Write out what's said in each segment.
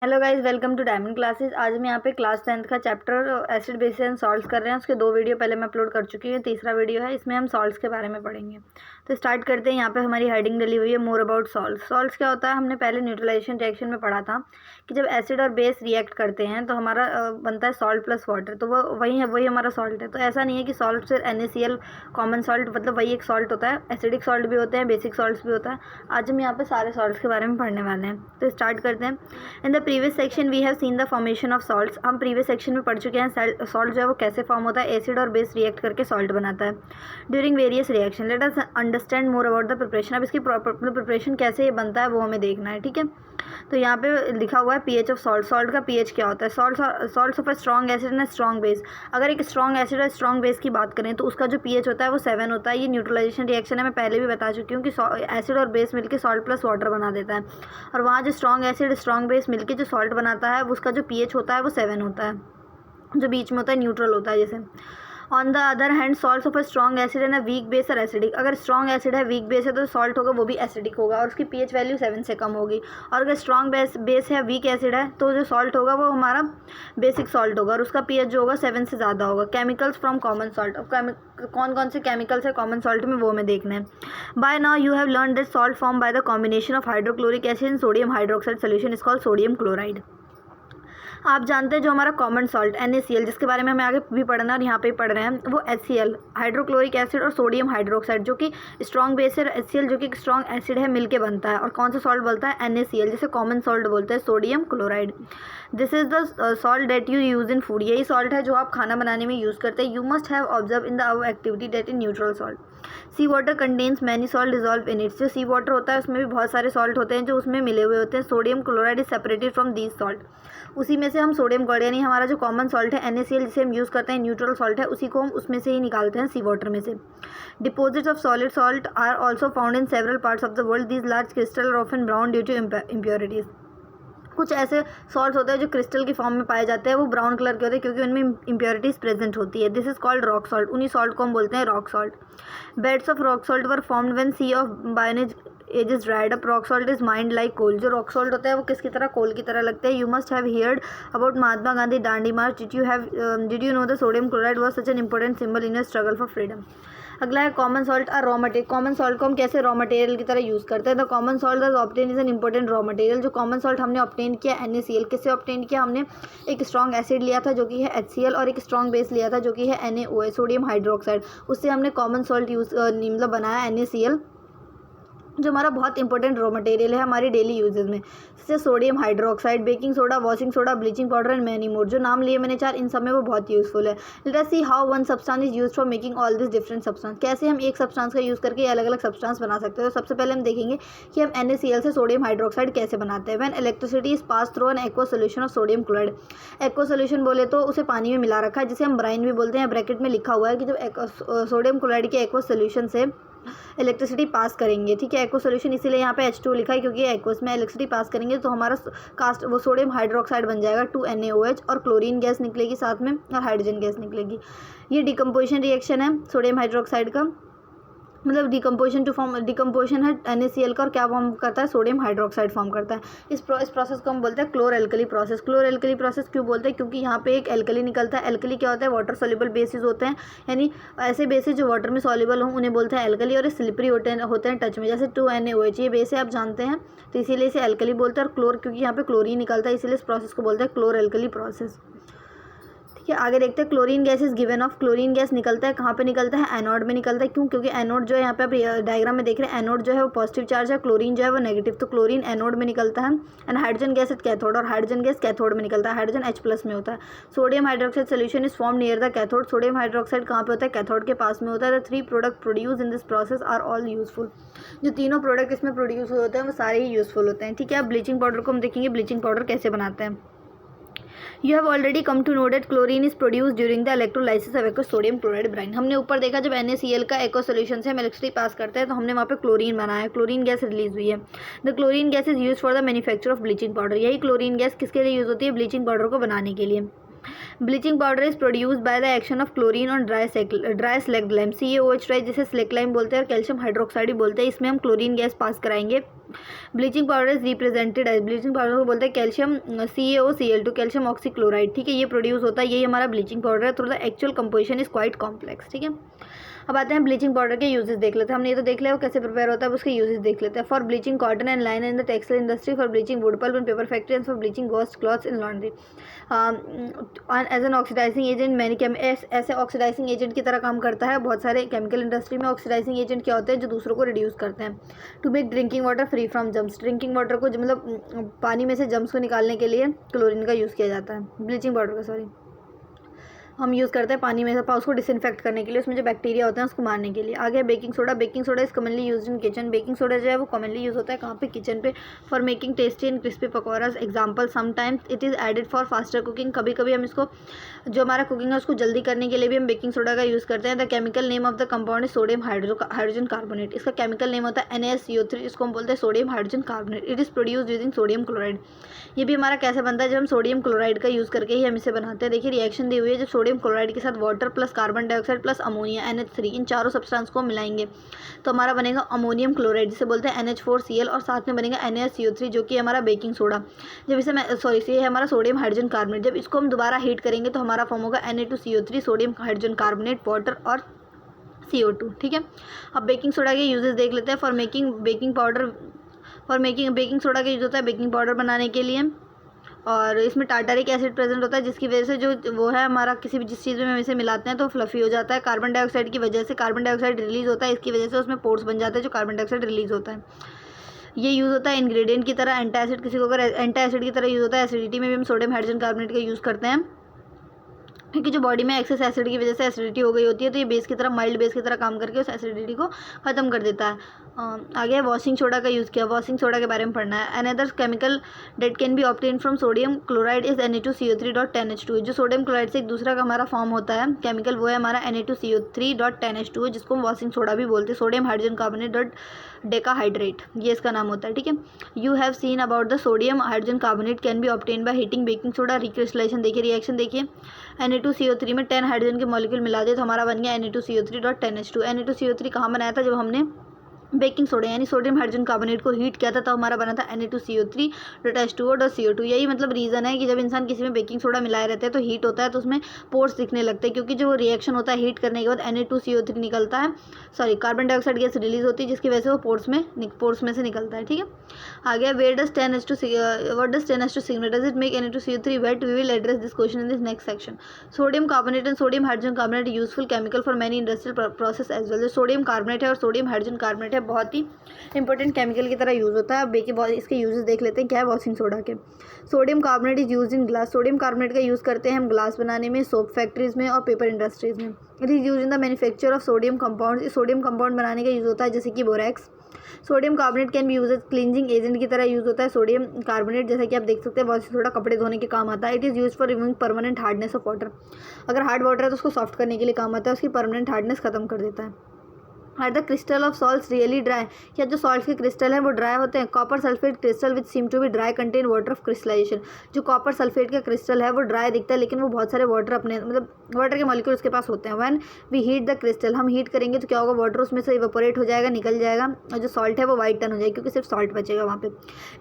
Hello guys, welcome to diamond classes. आज हम यहाँ पे क्लास 10th का chapter acid bases and salts कर रहे हैं। उसके 2 वीडियो पहले मैं अपलोड कर चुकी हूँ, तीसरा वीडियो है, इसमें हम सॉल्ट्स के बारे में पढ़ेंगे। तो स्टार्ट करते हैं। यहाँ पे हमारी हेडिंग डली हुई है मोर अबाउट सॉल्ट। सॉल्ट्स क्या होता है, हमने पहले न्यूट्रलाइजेशन रिएक्शन में पढ़ा था कि जब एसिड और बेस रिएक्ट करते हैं तो हमारा बनता है सॉल्ट प्लस वाटर, तो वो वही हमारा सॉल्ट है। तो ऐसा नहीं है कि सॉल्ट से NaCl कॉमन सॉल्ट, मतलब वही एक सॉल्ट होता है। एसिडिक सॉल्ट भी होते हैं, बेसिक सॉल्ट्स भी होता है। आज हम यहाँ पे सारे सॉल्ट्स के बारे में पढ़ने वाले हैं। तो स्टार्ट करते हैं। In the previous section we have seen the formation of salts. हम प्रीवियस सेक्शन में पढ़ चुके हैं सॉल्ट जो है वो कैसे फॉर्म होता है, एसिड और बेस रिएक्ट करके सॉल्ट बनाता है during various reaction. Let us understand more about the preparation. अब इसकी प्रिपरेशन कैसे ये बनता है वो हमें देखना है, ठीक है। तो यहाँ पे लिखा हुआ है पीएच ऑफ सॉल्ट। सॉल्ट का पीएच क्या होता है? Salts of a strong acid and strong base. अगर एक स्ट्रॉन्ग एसिड और स्ट्रॉन्ग बेस की बात करें तो उसका जो पीएच होता है वो 7 होता है। ये न्यूट्रलाइजेशन रिएक्शन है, मैं पहले भी बता चुकी हूँ कि एसिड और बेस मिलकर सॉल्ट प्लस वाटर बना देता है, और वहाँ जो स्ट्रॉन्ग एसिड स्ट्रॉन्ग बेस मिलकर जो सॉल्ट बनाता है उसका जो पीएच होता है वो 7 होता है, जो बीच में होता है न्यूट्रल होता है जैसे। On the other hand salts of a strong acid and a weak base और एसिडिक। अगर स्ट्रॉन्ग एसिड है, वीक बेस है, तो सॉल्ट होगा वो भी एसिडिक होगा और उसकी पीएच वैल्यू 7 से कम होगी। और अगर स्ट्रॉन्ग बेस है, वीक एसिड है, तो जो सॉल्ट होगा वो हमारा बेसिक सॉल्ट होगा और उसका पीएच जो होगा 7 से ज़्यादा होगा। Chemicals from common salt. अब कौन कौन से केमिकल्स है कॉमन सॉल्ट में वो हमें देखना है। By now you have learn that salt form by the combination of hydrochloric acid and sodium hydroxide solution is called sodium chloride. आप जानते हैं जो हमारा कॉमन सॉल्ट NaCl, जिसके बारे में हमें आगे भी पढ़ना है और यहाँ पे पढ़ रहे हैं, वो HCl हाइड्रोक्लोरिक एसिड और सोडियम हाइड्रोक्साइड जो कि स्ट्रॉन्ग बेस है, HCl जो कि स्ट्रॉन्ग एसिड है, मिलके बनता है। और कौन सा सॉल्ट बोलता है? NaCl, जिसे कॉमन सॉल्ट बोलते हैं, sodium chloride. This is the salt that you use in food. यही सॉल्ट है जो आप खाना बनाने में यूज़ करते हैं। You must have observe in the above activity that in neutral salt. Sea water contains many salt dissolve in its. जो सी वाटर होता है उसमें भी बहुत सारे सॉल्ट होते हैं जो उसमें मिले हुए होते हैं। Sodium chloride is separated from these salt. उसी में से हम सोडियम क्लोराइड, यानी हमारा जो कॉमन सॉल्ट है NaCl जिसे हम यूज़ करते हैं, न्यूट्रल सॉल्ट है, उसी को हम उसमें से ही निकालते हैं सी वाटर में से। Deposits of solid salt are also found in several parts of the world. These large crystal are often brown due to impurities. कुछ ऐसे सॉल्ट होते हैं जो क्रिस्टल की फॉर्म में पाए जाते हैं, वो ब्राउन कलर के होते हैं क्योंकि उनमें इम्प्योरिटीज प्रेजेंट होती है। This is called rock salt. उन्हीं सॉल्ट को हम बोलते हैं rock salt. Beds of rock salt were formed when sea of बायोनेज ages dried up. Rock salt is mined like coal. जो रॉक सॉल्ट होता है वो किसकी तरह? कोल की तरह लगते हैं। You must have heard about Mahatma Gandhi Dandi March. Did you know the sodium chloride was such an important symbol in your struggle for freedom. अगला है कॉमन सॉल्ट और रॉ मटेरियल। कॉमन सॉल्ट को हम कैसे रॉ मटेरियल की तरह यूज़ करते हैं? The common salt that obtain is an important raw material. जो कॉमन सॉल्ट हमने ऑब्टेन किया NaCl, किससे ऑब्टेन किया? हमने एक स्ट्रॉन्ग एसिड लिया था जो कि है HCl और एक स्ट्रॉन्ग बेस लिया था जो कि है NaOH, सोडियम हाइड्रोक्साइड। उससे हमने कॉमन सॉल्ट मतलब बनाया NaCl, जो हमारा बहुत इंपॉर्टेंट रॉ मटेरियल है हमारी डेली यूजेज में। जैसे sodium hydroxide, baking soda, washing soda, bleaching powder and many more. जो नाम लिए मैंने 4, इन सब में वो बहुत यूजफुल है। Let us see how one substance is used for making all this different substance. कैसे हम एक सब्सटेंस का यूज़ करके अलग अलग सब्सटेंस बना सकते हैं। तो सबसे पहले हम देखेंगे कि हम NaCl से सोडियम हाइड्रोक्साइड कैसे बनाते हैं। When electricity is pass through an aqua solution of sodium chloride. Aqua solution बोले तो उसे पानी में मिला रखा है, जिसे हम ब्राइन भी बोलते हैं। ब्रैकेट में लिखा हुआ है कि जब सोडियम क्लोराइड के एक्वा सोल्यूशन से इलेक्ट्रिसिटी पास करेंगे, ठीक है। एक्वा सोल्यूशन इसीलिए यहाँ पे H2 लिखा है क्योंकि एक्वस में इलेक्ट्रिसिटी पास करेंगे तो हमारा वो सोडियम हाइड्रोक्साइड बन जाएगा 2NaOH, और क्लोरीन गैस निकलेगी साथ में और हाइड्रोजन गैस निकलेगी। ये डिकम्पोजिशन रिएक्शन है सोडियम हाइड्रोक्साइड का, मतलब डिकम्पोजिशन है NaCl का, और क्या फॉर्म करता है? सोडियम हाइड्रोक्साइड फॉर्म करता है। इस प्रोसेस को हम बोलते हैं क्लोर एल्कली प्रोसेस। क्लोर एल्कली प्रोसेस क्यों बोलते हैं? क्योंकि यहाँ पे एक एल्कली निकलता है। एल्कली क्या होता है? वाटर सोल्यूबल बेसिस होते हैं, यानी ऐसे बेसिस जो वाटर में सॉल्यूबल हों उन्हें बोलते हैं एल्कली, और स्लिपरी होते हैं टच में। जैसे 2NaOH ये बेस है, आप जानते हैं, तो इसीलिए इसे एल्कली बोलते हैं। और क्लोर क्योंकि यहाँ पे क्लोरीन निकलता है, इसीलिए इस प्रोसेस को बोलते हैं क्लोर एल्कली प्रोसेस। ठीक है, आगे देखते हैं। Chlorine gas is given of. Chlorine gas निकलता है, कहाँ पे निकलता है? एनोड में निकलता है। क्यों? क्योंकि एनोड जो है, यहाँ पे आप डायग्राम में देख रहे हैं, एनोड जो है वो पॉजिटिव चार्ज है, क्लोरीन जो है वो नेगेटिव, तो क्लोरीन एनोड में निकलता है। And hydrogen gas is cathode, और हाइड्रोजन गैस कैथोड में निकलता है। हाइड्रोजन H+ में होता है। Sodium hydroxide solution is form near the cathode. Sodium hydroxide कहाँ पे होता है? कैथोड के पास में होता है। The 3 product produce in this process are all useful. जो तीनों प्रोडक्ट इसमें प्रोड्यूस होते हैं वो सारे ही यूजफुल होते हैं, ठीक है। अब ब्लीचिंग पाउडर को हम देखेंगे, ब्लीचिंग पाउडर कैसे बनाते हैं। You have already come to know that chlorine is produced during the electrolysis of aqueous sodium chloride brine। हमने ऊपर देखा जब NaCl का एक्वा सोल्यूशन से हम इलेक्ट्रिसिटी पास करते हैं तो हमने वहाँ पे क्लोरीन बनाया, क्लोरीन गैस रिलीज हुई है। The chlorine gas is use for the manufacture of bleaching powder. यही क्लोरीन गैस किसके लिए यूज़ होती है? ब्लीचिंग पाउडर को बनाने के लिए। Bleaching powder is produce by the action of chlorine on dry slag lime, CaOH dry जिसे स्लैग लाइम बोलते हैं और कैल्शियम हाइड्रोक्साइड भी बोलते हैं। इसमें हम क्लोरीन गैस पास कराएंगे। Bleaching powder is represented as, bleaching powder को बोलते हैं कैल्शियम CaOCl2 कैल्शियम ऑक्सीक्लोराइड, ठीक है। ये प्रोड्यूस होता है, यही हमारा ब्लीचिंग पाउडर है। थोड़ा सा actual composition is quite complex, ठीक है। अब आते हैं ब्लीचिंग पाउडर के यूजेस देख लेते हैं। हमने ये तो देख लिया वो कैसे प्रिपेयर होता है, उसके यूजेस देख लेते हैं। For bleaching cotton and line in the textile industry, for bleaching wood pulp in paper factory, and for bleaching ghost clothes in laundry. As an oxidising agent many ऐसे ऑक्सीडाइजिंग एजेंट की तरह काम करता है। बहुत सारे केमिकल इंडस्ट्री में oxidising agent क्या होते हैं, जो दूसरों को रिड्यूस करते हैं। To make drinking water free from germs, drinking water को मतलब पानी में से जम्स को निकालने के लिए क्लोरीन का यूज़ किया जाता है, ब्लीचिंग पाउडर का सॉरी हम यूज़ करते हैं पानी में से उसको डिसइंफेक्ट करने के लिए, उसमें जो बैक्टीरिया होते हैं उसको मारने के लिए। आगे baking soda, baking soda is commonly used in kitchen. Baking soda जो है वो कॉमनली यूज़ होता है कहाँ पे, किचन पे। For making tasty and crispy pakodas, example sometimes it is added for faster cooking, कभी कभी हम इसको जो हमारा कुकिंग है उसको जल्दी करने के लिए भी हम बेकिंग सोडा का यूज़ करते हैं। The chemical name of the compound is sodium hydrogen carbonate, इसका केमिकल नेम होता है NaSCO3, इसको हम बोलते हैं sodium hydrogen carbonate. It is produced using sodium chloride. ये भी हमारा कैसे बनता है, जब हम सोडियम क्लोराइड का यूज़ करके ही हम इसे बनाते हैं। देखिए रिएक्शन दी हुई है, जब सोडियम क्लोराइड के साथ water plus carbon dioxide plus ammonia NH3, इन चारों सब्सटेंस को मिलाएंगे तो हमारा बनेगा अमोनियम क्लोराइड, जिसे बोलते हैं NH4Cl, और साथ में बनेगा NaSCO3 जो कि हमारा बेकिंग सोडा। जब इसे ये है हमारा सोडियम हाइड्रोजन कार्बोनेट। जब इसको हम दोबारा हीट करेंगे तो हमारा फॉर्म होगा Na2CO3, sodium hydrogen carbonate, water और CO2, ठीक है। अब बेकिंग सोडा के यूजेस देख लेते हैं। फॉर मेकिंग बेकिंग सोडा का यूज होता है बेकिंग पाउडर बनाने के लिए, और इसमें टार्टारिक एसिड प्रेजेंट होता है, जिसकी वजह से जो वो है हमारा किसी भी जिस चीज़ में हम इसे मिलाते हैं तो फ्लफी हो जाता है। कार्बन डाइऑक्साइड की वजह से कार्बन डाइऑक्साइड रिलीज होता है, इसकी वजह से उसमें पोर्स बन जाते हैं जो कार्बन डाइऑक्साइड रिलीज होता है। ये यूज़ होता है इंग्रेडिएंट की तरह। एंटासिड, किसी को अगर एंटासिड की तरह यूज़ होता है। एसिडिटी में भी हम सोडियम हाइड्रोजन कार्बोनेट का यूज़ करते हैं, क्योंकि जो बॉडी में एक्सेस एसिड की वजह से एसिडिटी हो गई होती है, तो ये बेस की तरह, माइल्ड बेस की तरह काम करके उस एसिडिटी को ख़त्म कर देता है। आगे वॉशिंग सोडा का यूज़ किया। वॉशिंग सोडा के बारे में पढ़ना है। Another chemical date can be obtain from sodium chloride is Na2CO3.10H2। जो सोडियम क्लोराइड से एक दूसरा का हमारा फॉर्म होता है केमिकल, वो है हमारा Na2CO3.10H2, जिसको हम वॉशिंग सोडा भी बोलते हैं, सोडियम हाइड्रोजन कार्बोनेट डेकाहाइड्रेट, ये इसका नाम होता है, ठीक है। You have seen about the sodium hydrogen carbonate can B obtain by heating baking soda recrystallisation. देखिए रिएक्शन देखिए, Na2CO3 में 10 हाइड्रोजन के मॉलिक्यूल मिला दिए तो हमारा बन गया Na2CO3.10H2। Na2CO3 कहाँ बनाया था, जब हमने बेकिंग सोडा यानी सोडियम हाइड्रोजन कार्बोनेट को हीट किया था तो हमारा बना था Na2CO3.H2O.CO2। यही मतलब रीज़न है कि जब इंसान किसी में बेकिंग सोडा मिलाए रहते हैं तो हीट होता है तो उसमें पोर्स दिखने लगते हैं, क्योंकि जो रिएक्शन होता है हीट करने के बाद Na2CO3 निकलता है, कार्बन डाइऑक्साइड गैस रिलीज होती है, जिसकी वजह से वो पोर्स में से निकलता है, ठीक है। आगे where does 10H2 signal, does it make Na2CO3 wet? We will address this question in this next section. Sodium carbonate and sodium hydrogen carbonate useful chemical for many industrial process as well. जो sodium carbonate है और sodium hydrogen carbonate है, बहुत ही important chemical की तरह use होता है। अब इसके यूजेस देख लेते हैं क्या है वॉशिंग सोडा के। Sodium carbonate is use in glass, sodium carbonate का यूज़ करते हैं हम ग्लास बनाने में, सोप फैक्ट्रीज में और पेपर इंडस्ट्रीज में। It is use in the manufacture of sodium compound, sodium compound बनाने का यूज़ होता है, जैसे कि borax. Sodium carbonate can be use as cleansing agent की तरह यूज़ होता है सोडियम कार्बोनेट, जैसा कि आप देख सकते हैं वॉशिंग सोडा कपड़े धोने के काम आता है। It is use for removing permanent hardness of water, अगर हार्ड वाटर है तो उसको सॉफ्ट करने के लिए काम आता है, उसकी परमानेंट हार्डनेस खत्म कर देता है। Are the crystal of salts really dry, क्या जो सॉल्ट के क्रिस्टल हैं वो ड्राई होते हैं? Copper sulphate crystal which seem to be dry contain water of crystallisation, जो कॉपर सल्फेट का क्रिस्टल है वो ड्राई दिखता है, लेकिन वो बहुत सारे वाटर अपने मतलब वाटर के मॉलिक्यूल उसके पास होते हैं। When we heat the crystal, हम हीट करेंगे तो क्या होगा, वाटर उसमें से इवेपोरेट हो जाएगा, निकल जाएगा, और जो सॉल्ट है वो वाइट टर्न हो जाएगी, क्योंकि सिर्फ सॉल्ट बचेगा वहाँ पे।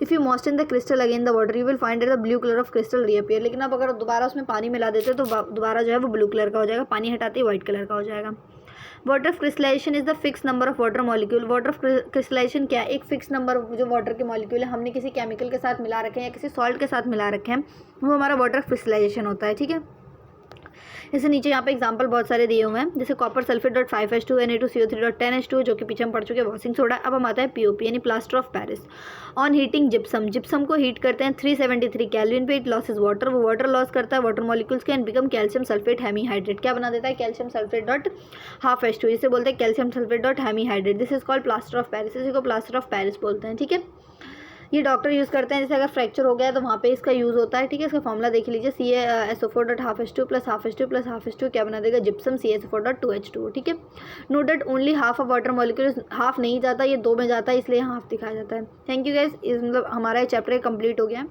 If you moisten the crystal again the water, you will find the blue colour of crystal reappear. लेकिन अब अगर दोबारा उसमें पानी मिला देते तो दोबारा जो है वो ब्लू कलर का हो जाएगा, पानी हटाते ही व्हाइट कलर का हो जाएगा। Water of crystallization is the fix number of water molecule. Water of crystallization क्या है, एक फिक्स नंबर जो वाटर के मॉलिक्यूल है हमने किसी केमिकल के साथ मिला रखे हैं या किसी सॉल्ट के साथ मिला रखे हैं, वो हमारा वाटर ऑफ क्रिस्टलाइजेशन होता है, ठीक है। जैसे नीचे यहाँ पे एग्जांपल बहुत सारे दिए हुए हैं, जैसे कॉपर सल्फेट .5H2 Na2CO3.10H2 जो कि पीछे हम पढ़ चुके हैं वॉशिंग सोडा। अब हम आता है POP यानी plaster of Paris. On heating gypsum, gypsum को हीट करते हैं 373 केल्विन पे, इट लॉसेज वाटर, वो वाटर लॉस करता है वाटर मॉलिक्यूल्स के and become calcium sulphate hemihydrate. क्या बना देता है, कैल्शियम सल्फेट .12H2, जिसे बोलते हैं calcium sulphate hemihydrate. This is called plaster of Paris, इसी को प्लास्टर ऑफ पेरिस बोलते हैं, ठीक है। ये डॉक्टर यूज़ करते हैं, जैसे अगर फ्रैक्चर हो गया है तो वहाँ पे इसका यूज़ होता है, ठीक है। इसका फॉर्मुला देख लीजिए, CaSO4.12H2 + ½ क्या बना देगा, जिप्सम CaSO4.2H2, ठीक है। Note that only half of water molecule, half नहीं जाता, ये 2 में जाता है, इसलिए हाफ दिखाया जाता है। थैंक यू गाइस, मतलब हमारा ये चैप्टर कंप्लीट हो गया है।